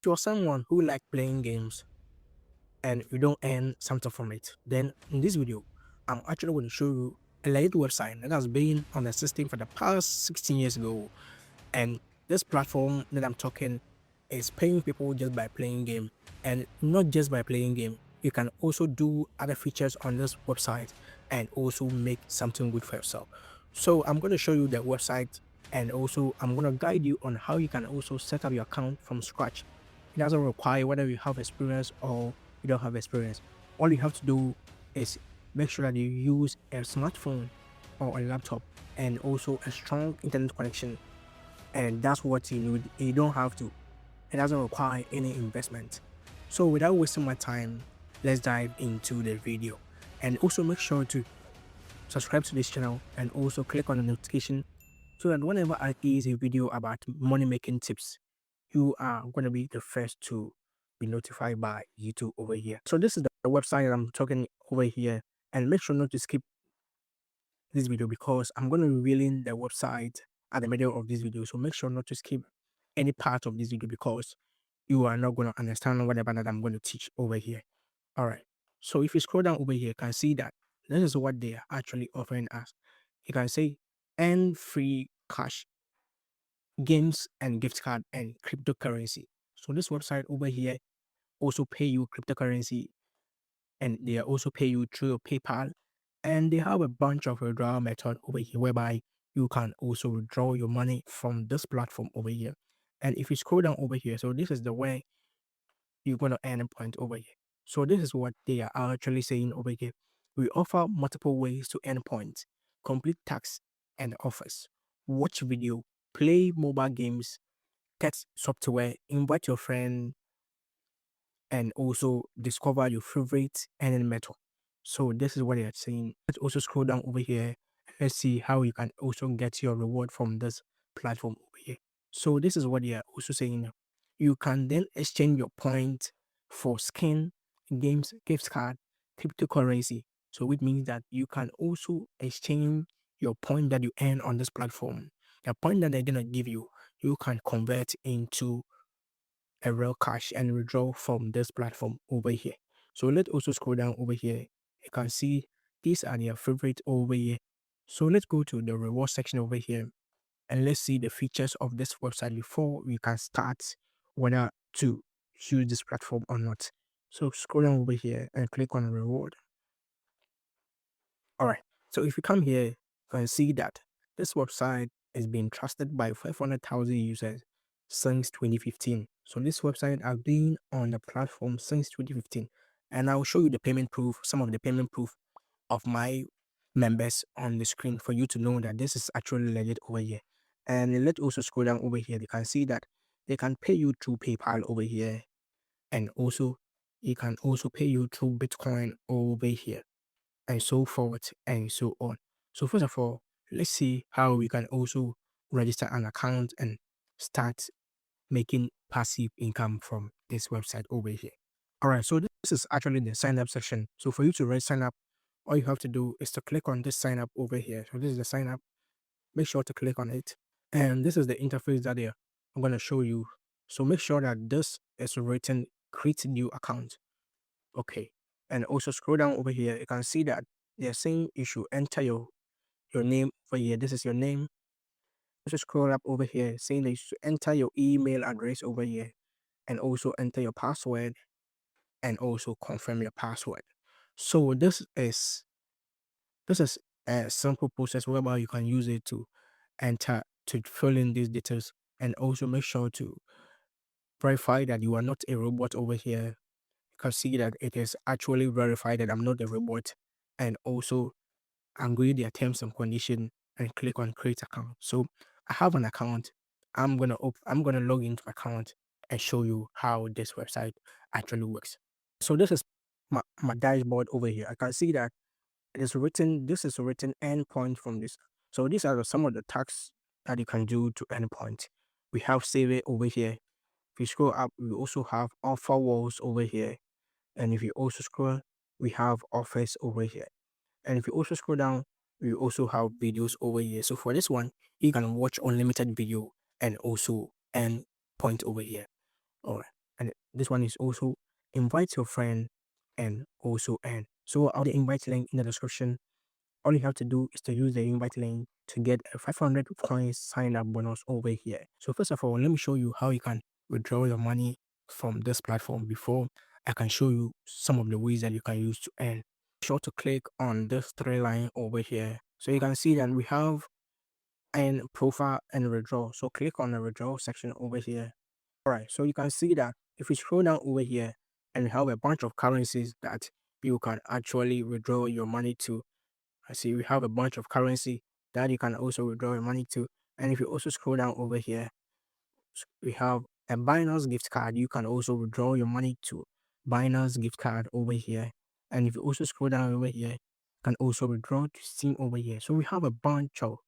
If you're someone who like playing games and you don't earn something from it, then in this video, I'm actually going to show you a legit website that has been on the system for the past 16 years ago. And this platform that I'm talking is paying people just by playing game, and not just by playing game. You can also do other features on this website and also make something good for yourself. So I'm going to show you the website, and also I'm going to guide you on how you can also set up your account from scratch. It doesn't require whether you have experience or you don't have experience. All you have to do is make sure that you use a smartphone or a laptop and also a strong internet connection, and that's what you need. You don't have to. It doesn't require any investment. So without wasting my time, let's dive into the video. And also make sure to subscribe to this channel and also click on the notification so that whenever I release a video about money making tips, you are going to be the first to be notified by YouTube over here. So this is the website that I'm talking over here, and make sure not to skip this video because I'm going to be revealing the website at the middle of this video. So make sure not to skip any part of this video because you are not going to understand whatever that I'm going to teach over here. All right. So if you scroll down over here, you can see that this is what they are actually offering us. You can say earn free cash, games and gift card and cryptocurrency. So this website over here also pay you cryptocurrency, and they also pay you through your PayPal. And they have a bunch of withdrawal method over here whereby you can also withdraw your money from this platform over here. And if you scroll down over here, so this is the way you're going to earn a point over here. So this is what they are actually saying over here. We offer multiple ways to earn points, complete tasks and offers, watch video, play mobile games, test software, invite your friend, and also discover your favorite earning method. So this is what they are saying. Let's also scroll down over here. Let's see how you can also get your reward from this platform over here. So this is what they are also saying. You can then exchange your points for skin, games, gift card, cryptocurrency. So which means that you can also exchange your point that you earn on this platform. The point that they're gonna give you can convert into a real cash and withdraw from this platform over here. So let's also scroll down over here. You can see these are their favorite over here. So let's go to the reward section over here and let's see the features of this website before we can start whether to use this platform or not. So scroll down over here and click on reward. All right. So if you come here, you can see that this website is being trusted by 500,000 users since 2015. So this website has been on the platform since 2015. And I'll show you the payment proof, some of the payment proof of my members on the screen for you to know that this is actually legit over here. And let's also scroll down over here. You can see that they can pay you through PayPal over here. And also, you can also pay you through Bitcoin over here, and so forth and so on. So first of all, let's see how we can also register an account and start making passive income from this website over here. All right, so this is actually the sign up section. So for you to sign up, all you have to do is to click on this sign up over here. So this is the sign up. Make sure to click on it. And this is the interface that I'm going to show you. So make sure that this is written create new account. Okay. And also scroll down over here. You can see that they're saying you should enter your name over here. This is your name. Also scroll up over here saying that you should enter your email address over here and also enter your password and also confirm your password. So this is a simple process whereby you can use it to enter to fill in these details, and also make sure to verify that you are not a robot over here. You can see that it is actually verified that I'm not a robot, and also agree their terms and condition and click on create account. So I have an account. I'm gonna log into my account and show you how this website actually works. So this is my dashboard over here. I can see that this is written endpoint from this. So these are some of the tasks that you can do to endpoint. We have save it over here. If you scroll up, we also have offer walls over here. And if you also scroll, we have offers over here. And if you also scroll down, we also have videos over here. So for this one, you can watch unlimited video and also earn point over here. All right. this one is also invite your friend and also earn. So I'll the invite link in the description. All you have to do is to use the invite link to get a 500 coins sign up bonus over here. So first of all, let me show you how you can withdraw your money from this platform before I can show you some of the ways that you can use to earn. Be sure to click on this three line over here. So you can see that we have earn profile and withdraw. So click on the withdraw section over here. All right, so you can see that if you scroll down over here and we have a bunch of currencies that you can actually withdraw your money to. I see we have a bunch of currency that you can also withdraw your money to. And if you also scroll down over here, we have a Binance gift card. You can also withdraw your money to Binance gift card over here. And if you also scroll down over here, you can also withdraw to Steam over here. So we have a bunch of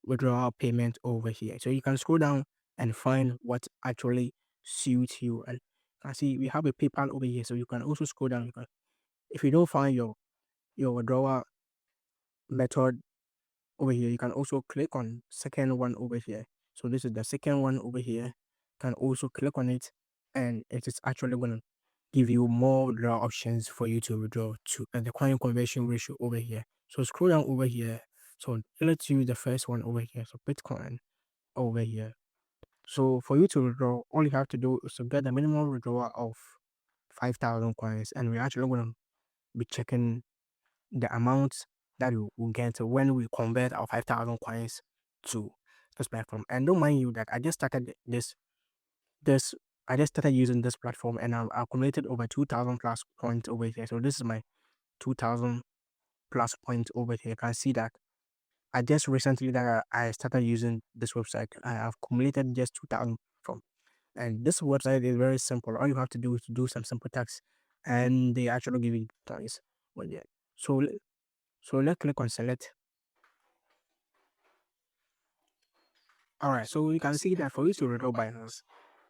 withdrawal payment over here. So you can scroll down and find what actually suits you. And I see we have a PayPal over here. So you can also scroll down. If you don't find your withdrawal method over here, you can also click on second one over here. So this is the second one over here. You can also click on it and it is actually going to give you more withdrawal options for you to withdraw to, and the coin conversion ratio over here. So scroll down over here. So let's use the first one over here. So Bitcoin over here. So for you to withdraw, all you have to do is to get the minimum withdrawal of 5,000 coins, and we're actually going to be checking the amount that we will get when we convert our 5,000 coins to this platform. And don't mind you that I just started this I just started using this platform and I've accumulated over 2,000 plus points over here. So this is my 2,000 plus points over here. You can see that I just recently that I started using this website. I have accumulated just 2,000 from. And this website is very simple. All you have to do is to do some simple tasks and they actually give you points. Well, yeah. So let's click on select. All right, so you can see that for you to withdraw Binance,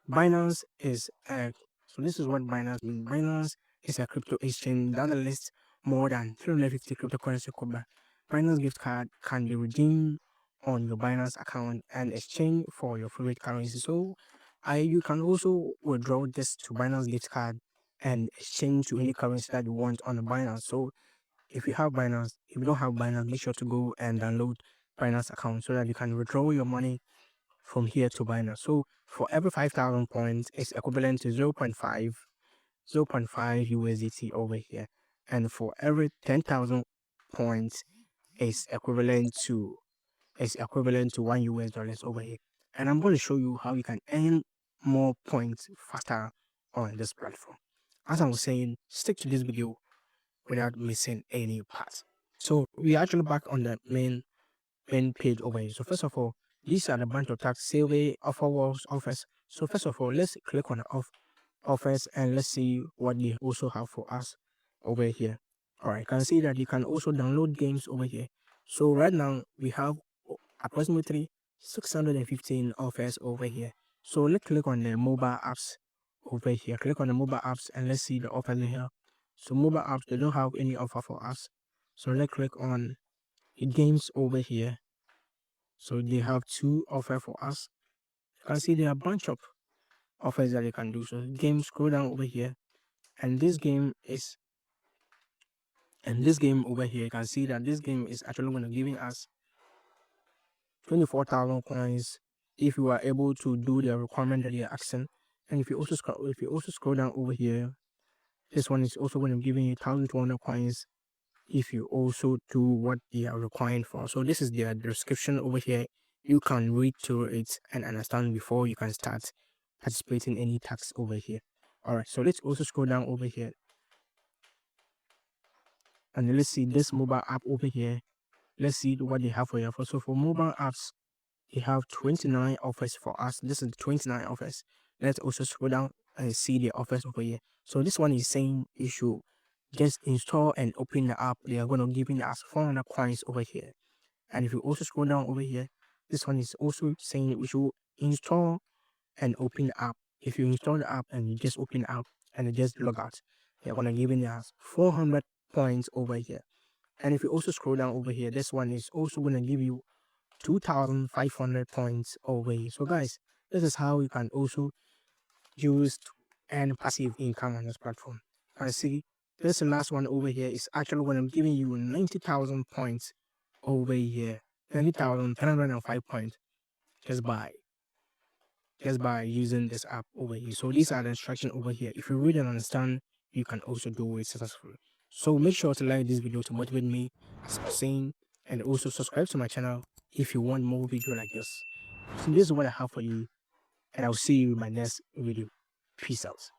Binance is a, so this is what Binance means. Binance is a crypto exchange that lists more than 350 cryptocurrency cover. Binance gift card can be redeemed on your Binance account and exchange for your favorite currency. So you can also withdraw this to Binance gift card and exchange to any currency that you want on the Binance. So if you have Binance, if you don't have Binance, make sure to go and download Binance account so that you can withdraw your money from here to Binance. So for every 5,000 points, it's equivalent to 0.5 USDT over here. And for every 10,000 points, it's equivalent to $1 over here. And I'm going to show you how you can earn more points faster on this platform. As I was saying, stick to this video without missing any parts. So we actually back on the main page over here. So first of all, these are the bunch of tax survey offer walls offers. So first of all, let's click on the offers and let's see what they also have for us over here. All right, you can see that you can also download games over here. So right now we have approximately 615 offers over here. So let's click on the mobile apps over here. Click on the mobile apps and let's see the offers here. So mobile apps, they don't have any offer for us. So let's click on the games over here. So they have two offers for us. You can see there are a bunch of offers that you can do. So game, scroll down over here, and this game over here, you can see that this game is actually going to giving us 24,000 coins if you are able to do the requirement that you're asking. And if you also scroll down over here, this one is also going to be giving you 1,200 coins if you also do what they are requiring for. So this is the description over here. You can read through it and understand before you can start participating in any tasks over here. All right, so let's also scroll down over here and let's see this mobile app over here. Let's see what they have for you. So for mobile apps, they have 29 offers for us. This is 29 offers. Let's also scroll down and see the offers over here. So this one is saying you should just install and open the app. They are going to giving us 400 coins over here. And if you also scroll down over here, this one is also saying we should install and open the app. If you install the app and you just open the app and you just log out, they're going to give us 400 points over here. And if you also scroll down over here, this one is also going to give you 2,500 points over here. So guys, this is how you can also use and passive income on this platform. I see this last one over here is actually when I'm giving you 90,000 points over here, 90,305 points just by using this app over here. So these are the instructions over here. If you read and understand, you can also do it successfully. So make sure to like this video to motivate me, as I'm saying, and also subscribe to my channel if you want more video like this. So this is what I have for you, and I'll see you in my next video. Peace out.